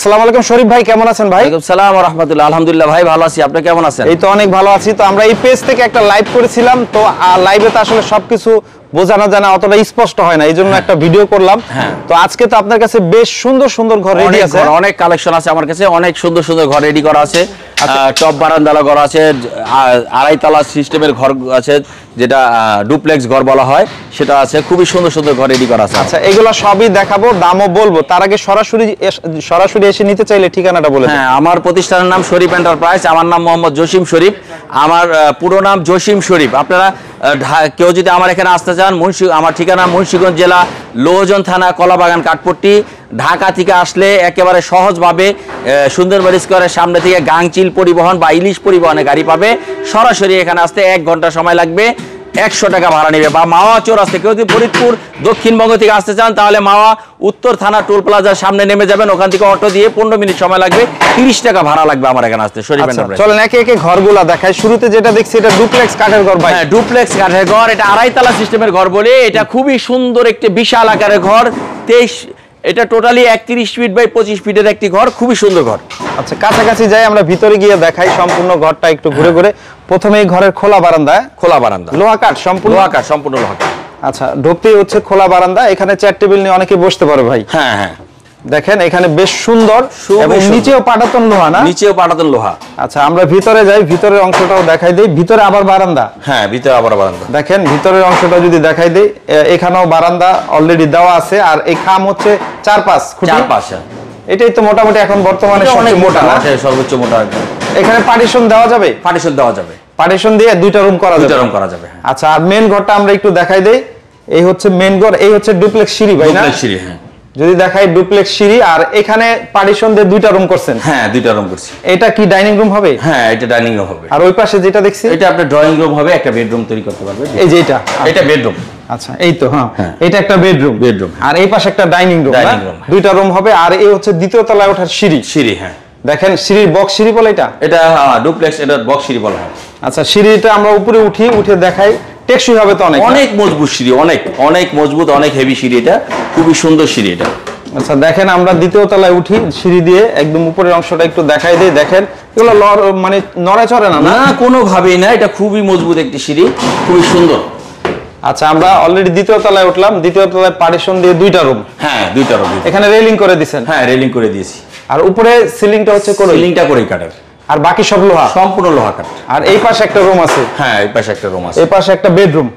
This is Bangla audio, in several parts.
আসসালামু আলাইকুম শরীফ ভাই, কেমন আছেন ভাই? ওয়ালাইকুম সালাম ওয়া রাহমাতুল্লাহ। আলহামদুলিল্লাহ ভাই, ভালো আছি। আপনি কেমন আছেন? এই তো অনেক ভালো আছি। তো আমরা এই পেজ থেকে একটা লাইভ করেছিলাম, তো লাইভে তো আসলে সবকিছু বোঝানো যায় না, অতটা স্পষ্ট হয় না, এই জন্য একটা ভিডিও করলাম। তো আজকে তো আপনার কাছে বেশ সুন্দর সুন্দর ঘর রেডি আছে, অনেক কালেকশন আছে আমার কাছে, অনেক সুন্দর সুন্দর ঘর রেডি করা আছে। টপ বারান্দালা ঘর আছে, আড়াইতলা সিস্টেমের ঘর আছে, যেটা ডুপ্লেক্স ঘর বলা হয়, সেটা আছে। খুবই সুন্দর সুন্দর ঘর রেডি করা আছে। আচ্ছা, এগুলো সবই দেখাবো, দামও বলবো। তার আগে সরাসরি এসে নিতে চাইলে ঠিকানাটা বলে। হ্যাঁ, আমার প্রতিষ্ঠানের নাম শরীফ এন্টারপ্রাইজ। আমার নাম মোহাম্মদ জসিম শরীফ। আমার পুরো নাম জসিম শরীফ। আপনারা কেউ যদি আমার এখানে আসতে চান, আমার ঠিকানা মুন্সিগঞ্জ জেলা, লোহজন থানা, কলাবাগান, কাঠপট্টি। ঢাকা থেকে আসলে একেবারে সহজভাবে সুন্দরবন স্কয়ারের সামনে থেকে গাংচিল পরিবহন বা ইলিশ পরিবহনে গাড়ি পাবে। সরাসরি এখানে আসতে 1 ঘন্টা সময় লাগবে, 100 টাকা ভাড়া নেবে। বা মাওয়া চৌরাস্তা, কেউ যদি ফরিদপুর দক্ষিণবঙ্গ থেকে আসতে চান, তাহলে মাওয়া উত্তর থানা টোল প্লাজার সামনে নেমে যাবেন, ওখান থেকে অটো দিয়ে 15 মিনিট সময় লাগবে, 30 টাকা ভাড়া লাগবে আমার এখানে আসতে। শরীফ এন্টারপ্রাইজ। চলেন একে একে ঘরগুলা দেখাই। শুরুতে যেটা দেখছি এটা ডুপ্লেক্স কাঠের ঘর ভাই। হ্যাঁ, ডুপ্লেক্স কাঠের ঘর। এটা আড়াইতলা সিস্টেমের ঘর বলে, এটা খুবই সুন্দর একটি বিশাল আকারের ঘর। এটা টোটালি 31 ফিট বাই 25 ফিটের একটি ঘর, খুবই সুন্দর ঘর। আচ্ছা, কাছাকাছি যাই, আমরা ভিতরে গিয়ে দেখাই সম্পূর্ণ ঘরটা একটু ঘুরে ঘুরে। প্রথমে এই ঘরের খোলা বারান্দা, লোহা কাঠ, সম্পূর্ণ লোহা কাঠ। আচ্ছা, ঢুকতেই হচ্ছে খোলা বারান্দা। এখানে চেয়ার টেবিল নিয়ে অনেকে বসতে পারে ভাই। হ্যাঁ হ্যাঁ, দেখেন এখানে বেশ সুন্দর, এবং নিচেও পাটাতন লোহা না? নিচেও পাটাতন লোহা। আচ্ছা, আমরা ভিতরে যাই, ভিতরের অংশটাও দেখাই দেই। ভিতরে আবার বারান্দা। হ্যাঁ, ভিতরে আবার বারান্দা। দেখেন ভিতরের অংশটা যদি দেখাই দেই, এখানেও বারান্দা অলরেডি দেওয়া আছে। আর এই খাম হচ্ছে 4-5 ফুট। এটাই তো মোটামুটি এখন বর্তমানে অনেক মোটা না, সর্বোচ্চ মোটা। এখানে পার্টিশন দেওয়া যাবে? পার্টিশন দেওয়া যাবে। পার্টিশন দিয়ে 2টা রুম করা যাবে। আচ্ছা, আর মেন ঘরটা আমরা একটু দেখাই দেই। এই হচ্ছে মেন ঘর, এই হচ্ছে ডুপ্লেক্স সিঁড়ি ভাই না? সিঁড়ি, হ্যাঁ। যদি দেখাই ডুপ্লেক্স সিঁড়ি, আর এখানে পার্টিশন দিয়ে 2টা রুম করছেন। হ্যাঁ, 2টা রুম করছি। এটা কি ডাইনিং রুম হবে? হ্যাঁ, এটা ডাইনিং রুম হবে। আর ওই পাশে যেটা দেখছি, এটা আপনার ড্রয়িং রুম হবে, একটা বেডরুম তৈরি করতে পারবে। এই যে এটা বেডরুম। আচ্ছা, এই তো, হ্যাঁ, এটা একটা বেডরুম। আর এই পাশে একটা ডাইনিং রুম। 2টা রুম হবে। আর এই হচ্ছে দ্বিতীয় তলায় ওঠার সিঁড়ি। হ্যাঁ, দেখেন সিঁড়ির বক্স সিঁড়ি বলে এটা ডুপ্লেক্স, এটা বক্স সিঁড়ি বলা হয়। আচ্ছা, সিঁড়িটা আমরা উপরে উঠে দেখাই। টেকসই হবে তো অনেক মজবুত সিঁড়ি, অনেক মজবুত, অনেক হেভি সিঁড়ি। এটা খুবই সুন্দর সিঁড়ি এটা। আচ্ছা, দেখেন আমরা দ্বিতীয় তলায় উঠি, সিঁড়ি দিয়ে একদম উপরের অংশটা একটু দেখাই দেই। দেখেন এগুলো মানে নড়ে চড়ে না? না, কোনোভাবেই না। এটা খুবই মজবুত একটি সিঁড়ি, খুবই সুন্দর। আচ্ছা, আমরা অলরেডি দ্বিতীয় তলায় উঠলাম। দ্বিতীয় তলায় পার্টিশন দিয়ে 2টা রুম। হ্যাঁ, 2টা রুম। এখানে রেলিং করে দিয়েছেন? হ্যাঁ, রেলিং করে দিয়েছি। আর উপরে সিলিংটা হচ্ছে সিলিংটা করে কাঠের, আর বাকি সব লোহা, সম্পূর্ণ লোহা কাঠ। আর এই পাশে একটা রুম আছে? হ্যাঁ, এই পাশে একটা রুম আছে। এই পাশে একটা বেডরুম।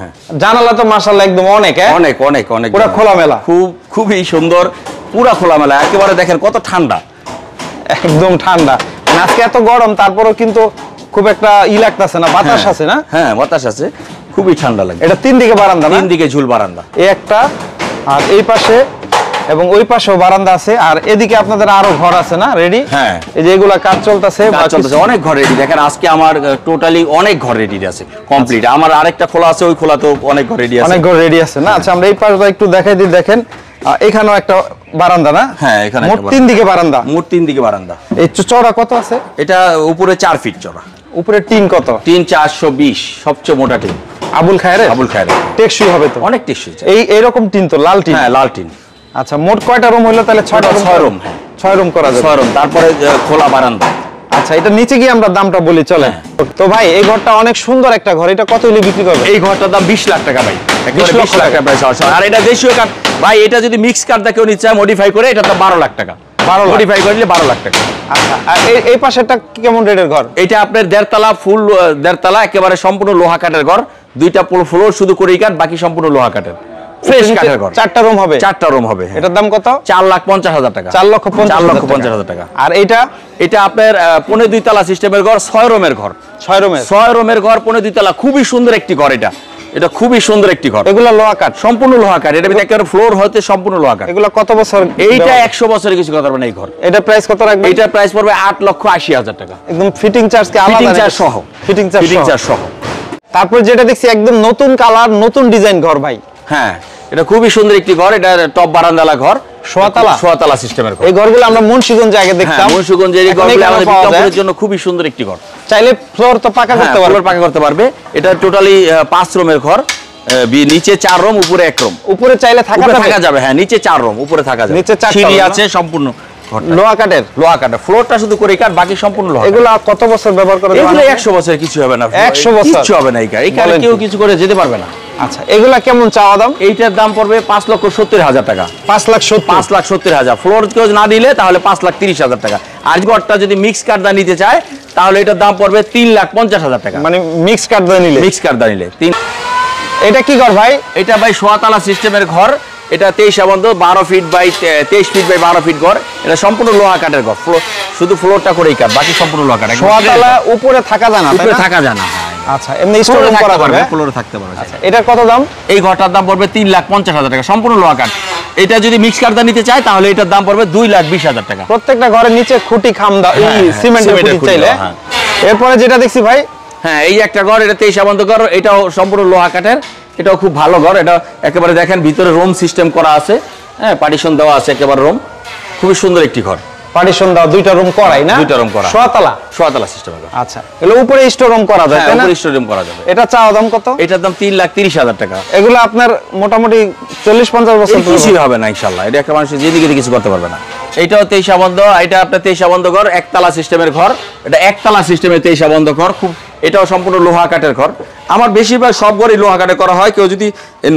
হ্যাঁ। জানালা তো মাশাআল্লাহ একদম অনেক পুরো খোলামেলা, খুবই সুন্দর, পুরো খোলামেলা। একেবারে দেখেন কত ঠান্ডা, একদম ঠান্ডা। আজকে এত গরম, তারপরেও কিন্তু খুব একটা লাগতেছে না, বাতাস আছে না? হ্যাঁ, বাতাস আছে, খুবই ঠান্ডা লাগে। এটা 3 দিকে বারান্দা না? 3 দিকে ঝুল বারান্দা। এই একটা, আর এই পাশে এবং ওই পাশেও বারান্দা আছে। আর এদিকে আপনাদের আরো ঘর আছে না রেডি? হ্যাঁ, এই যে এগুলা কাজ চলতেছে, অনেক ঘর রেডি। দেখেন আজকে আমার টোটালি অনেক ঘর রেডি আছে, কমপ্লিট। আমার আরেকটা খোলা আছে, ওই খোলা তো অনেক ঘর রেডি আছে, না? আচ্ছা, আমরা এই পাশটা একটু দেখাই দিই। দেখেন এখানেও একটা বারান্দা না? হ্যাঁ, এখানে মোট 3 দিকে বারান্দা। এই চওড়া কত আছে? এটা উপরে 4 ফিট চওড়া। উপরে টিন কত? টিন 420, সবচেয়ে মোটা টিন। আবুল খায়ের। টেকসই হবে তো? অনেক টেকসই। এইরকম টিন তো, লাল টিন? হ্যাঁ, লাল টিন। আচ্ছা, মোট কয়টা রুম হলো তাহলে? 6 রুম। 6 রুম করা যাবে। 6 রুম, তারপরে খোলা বারান্দা। আচ্ছা, এটা নিচে গিয়ে আমরা দামটা বলি, চলে। তো ভাই, এই ঘরটা অনেক সুন্দর একটা ঘর, এটা কত হলে বিক্রি করবে? এই ঘরটার দাম 20 লাখ টাকা ভাই। 20 লাখ টাকা প্রাইস। আর এটা দেশীয় কাঠ ভাই। এটা যদি মিক্স কাঠ দা কেউ নিচ্ছে মডিফাই করে, এটা তো 12 লাখ টাকা। মডিফাই করলে 12 লাখ টাকা। আচ্ছা, আর এই পাশেরটা কেমন রেটের ঘর? এটা আপনার 1.5 তলা, ফুল 1.5 তলা, একেবারে সম্পূর্ণ লোহা কাঠের ঘর। 2টা ফ্লোর শুধু করেই কাঠ, বাকি সম্পূর্ণ লোহা কাঠের, ফ্রেশ কাঠের ঘর। 4টা রুম হবে? 4টা রুম হবে। এটার দাম কত? 4,50,000 টাকা। 4,50,000 টাকা। আর এটা আপনার 15 তলা সিস্টেমের ঘর, 6 রুমের ঘর। 6 রুমের ঘর, 15 তলা, খুবই সুন্দর একটি ঘর। এটা খুবই সুন্দর একটি ঘর। এগুলো লোহা কাঠ, সম্পূর্ণ লোহা কাঠ। এটা একেবারে ফ্লোর হতে সম্পূর্ণ লোহা কাঠ। এগুলো কত বছর? এইটা 100 বছরের কিছু কথা বলবেন। এই ঘর, এটা প্রাইস কত রাখবেন? এটা প্রাইস পড়বে 8,80,000 টাকা। একদম ফিটিং চার্জ কি আলাদা? ফিটিং চার্জ সহ। ফিটিং চার্জ সহ। তারপর যেটা দেখছি একদম নতুন কালার, নতুন ডিজাইন ঘর ভাই। হ্যাঁ, এটা খুবই সুন্দর একটি ঘর। এটা টপ বারান্দালা ঘর, সোয়াতালা সিস্টেমের ঘর। এই ঘরগুলো আমরা মুন্সিগঞ্জে আগে দেখতাম। মুন্সিগঞ্জের এই ঘরগুলো আমাদের বিজ্ঞাপনের জন্য খুবই সুন্দর একটি ঘর। চাইলে ফ্লোর তো পাকা করতে পারবে। এটা টোটালি 5 রুমের ঘর। নিচে 4 রুম, উপরে 1 রুম। উপরে চাইলে থাকা যাবে। হ্যাঁ, নিচে 4 রুম, উপরে থাকা যাবে। নিচে 4 সিঁড়ি আছে, সম্পূর্ণ লোহা কাঠের, লোহা কাঠের, ফ্লোরটা শুধু করে কাঠ, বাকি সম্পূর্ণ লোহা। এগুলো কত বছর ব্যবহার করে? এগুলো 100 বছর কিছু হবে না, 100 বছর কিছু হবে না। এই কাঠ কেউ কিছু করে যেতে পারবে না। আচ্ছা, এগুলা কেমন চাওয়া দাম? এইটার দাম পড়বে 5,70,000 টাকা। 5,70,000। ফ্লোর কেউ না দিলে তাহলে 5,30,000 টাকা। আর ঘরটা যদি মিক্স কাঠদা নিতে চায় তাহলে এটার দাম পড়বে 3,50,000 টাকা। মানে মিক্স কাঠদা নিলে? মিক্স কাঠদা নিলে। এটা কি ঘর ভাই? এটা ভাই সোয়াতলা সিস্টেমের ঘর। এটা 23 বন্ধ, 12 feet by 23 feet by 12 feet ঘর। এটা সম্পূর্ণ লোহা কাঠের ঘর, শুধু ফ্লোরটা করেই কাঠ, বাকি সম্পূর্ণ লোহা কাঠ। সোয়াতলা উপরে থাকা যায় না? উপরে থাকা যায় না। আচ্ছা, এমনি স্টোর করা পারবে, ফ্লোরে থাকতে পারবে। আচ্ছা, এটার কত দাম? এই ঘরটার দাম পড়বে 3,50,000 টাকা, সম্পূর্ণ লোহা কাঠ। এটা যদি মিক্স কাঠদা নিতে চায় তাহলে এটার দাম পড়বে 2,20,000 টাকা। প্রত্যেকটা ঘরের নিচে খুঁটি খামদা, এই সিমেন্টের খুঁটি চাইলে। এরপরে যেটা দেখছি ভাই, হ্যাঁ এই একটা ঘর, এটা 23 বন্ধ ঘর, এটাও সম্পূর্ণ লোহা কাঠের। এটাও খুব ভালো ঘর। এটা একেবারে দেখেন ভিতরে রুম সিস্টেম করা আছে, হ্যাঁ পার্টিশন দেওয়া আছে, একেবারে রুম, খুবই সুন্দর একটি ঘর। পার্টিশন দাও, দুইটা রুম করাই না? দুইটা রুম করা, সোয়াতলা সিস্টেমের ঘর। আচ্ছা, এগুলো উপরে স্টোর রুম করা যায়, তাই না? উপরে স্টোর রুম করা যাবে। এটা চাওয়া দাম কত? এটার দাম 3,30,000 টাকা। এগুলো আপনার মোটামুটি 40-50 বছর কিছুই হবে না ইনশাআল্লাহ। এটা একটা মানুষ যেদিকে কিছু করতে পারবে না। এটাও 23 বন্ধ, এটা আপনার 23 বন্ধ ঘর, একতলা সিস্টেমের ঘর। এটা একতলা সিস্টেমের 23 বন্ধ ঘর, খুব এটাও সম্পূর্ণ লোহা কাঠের ঘর। আমার বেশিরভাগ সব ঘরই লোহা কাঠের করা হয়। কেউ যদি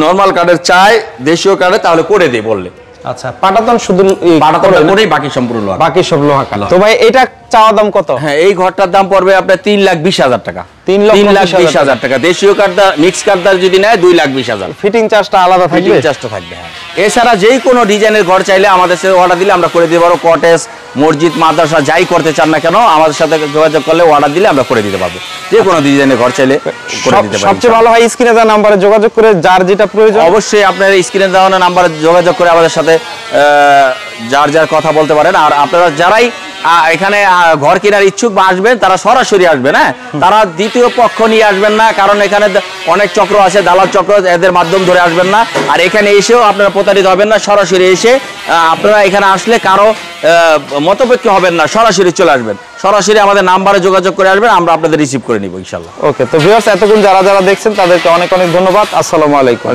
নরমাল কাঠের চায়, দেশীয় কাঠের, তাহলে করে দেয় বললে। আচ্ছা, পাটাতন শুধু পাটাতন করেই, বাকি সম্পূর্ণ লোহা, বাকি সব লোহা কাঠ। তো ভাই এটা চাওয়া দাম কত? হ্যাঁ এই ঘরটার দাম পড়বে আপনার 3,20,000 টাকা। 3,20,000 টাকা। দেশীয় কাঠদা মিক্স কাঠদা যদি নেয় 2,20,000। ফিটিং চার্জটা আলাদা থাকবে? ফিটিং চার্জটা থাকবে, হ্যাঁ। এছাড়া যেই কোনো ডিজাইনের ঘর চাইলে আমাদের সাথে অর্ডার দিলে আমরা করে দিতে পারবো। কটেজ, মসজিদ, মাদ্রাসা যাই করতে চান না কেন আমাদের সাথে যোগাযোগ করলে, অর্ডার দিলে আমরা করে দিতে পারবো। যে কোনো ডিজাইনের ঘর চাইলে করে দিতে পারবো। সবচেয়ে ভালো হয় স্ক্রিনে দেওয়া নাম্বারে যোগাযোগ করে যার যেটা প্রয়োজন, অবশ্যই আপনার স্ক্রিনে দেওয়া নাম্বারে যোগাযোগ করে আমাদের সাথে যার যার কথা বলতে পারেন। আর আপনারা যারাই এখানে ঘর কেনার ইচ্ছুক বা আসবেন, তারা সরাসরি আসবেন, হ্যাঁ। তারা দ্বিতীয় পক্ষ নিয়ে আসবেন না, কারণ এখানে অনেক চক্র আছে, দালাল চক্র, এদের মাধ্যম ধরে আসবেন না। আর এখানে এসেও আপনারা প্রতারিত হবেন না। সরাসরি এসে আপনারা এখানে আসলে কারো মতপক্ষ হবেন না, সরাসরি চলে আসবেন। সরাসরি আমাদের নাম্বারে যোগাযোগ করে আসবেন, আমরা আপনাদের রিসিভ করে নিব ইনশাআল্লাহ। ওকে, তো ভিউয়ার্স এতক্ষণ যারা যারা দেখছেন তাদেরকে অনেক অনেক ধন্যবাদ। আসসালামু আলাইকুম।